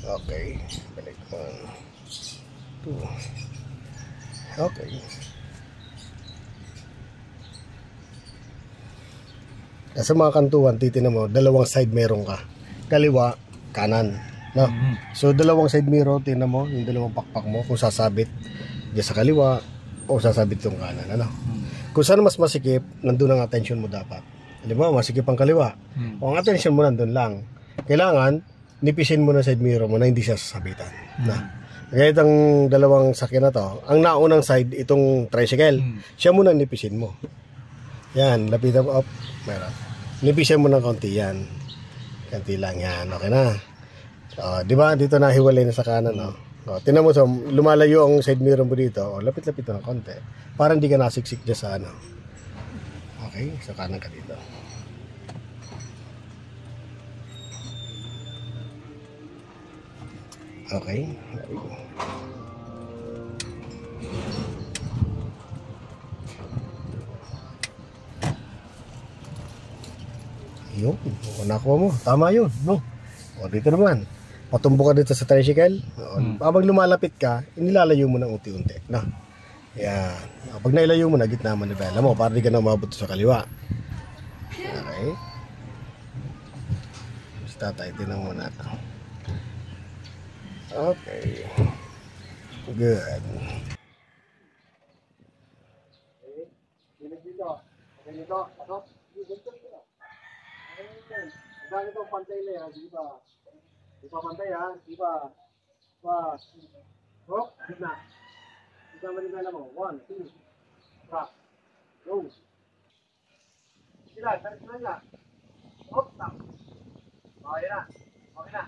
Okay. Balik 1, 2. Okay. Sa mga kantuan, titignan mo, dalawang side meron ka. Kaliwa, kanan. No? So, dalawang side mirror, tingnan mo, yung dalawang pakpak mo, kung sasabit diyan sa kaliwa, o sasabit yung kanan. Ano? Kung saan mas masikip, nandun ang attention mo dapat. Halimbawa, masikip ang kaliwa. O ang attention mo nandun lang. Kailangan, nipisin mo na side mirror mo na hindi siya sasabitan. Na? Kaya itong dalawang sakyan na to, ang naunang side, itong tricycle, siya muna nipisin mo. Yan, lapitan mo up. Meron. Nipisin mo ng konti yan. Konti lang yan. Okay na. Di ba? Dito nahiwalay na sa kanan. Tingnan mo, so, lumalayo ang side mirror mo dito. Lapit-lapit mo ng konti. Para hindi ka nasiksik dyan sa ano. Okay, sa kanan ka dito. Okay. Yun, nakuha mo. Tama yun, no? O, dito naman. Patumbo ka dito sa tricycle. Habang lumalapit ka, inilalayo mo ng unti-unti, no? Yan. Pag nailayo mo na, gitna mo na bela mo para di ka na umabot sa kaliwa. Okay. Basta tayo, tinan mo na. Okay. Good. Dito. Dito. Pasok. Hanggang ito, pantay na yan. Di ba? Di pa pantay ha? Di ba? Hop, gitna. Isa mo rin na mo. 1, 2, stop. Go. Sila, tarik na nga. Hop, stop. Okay na. Okay na.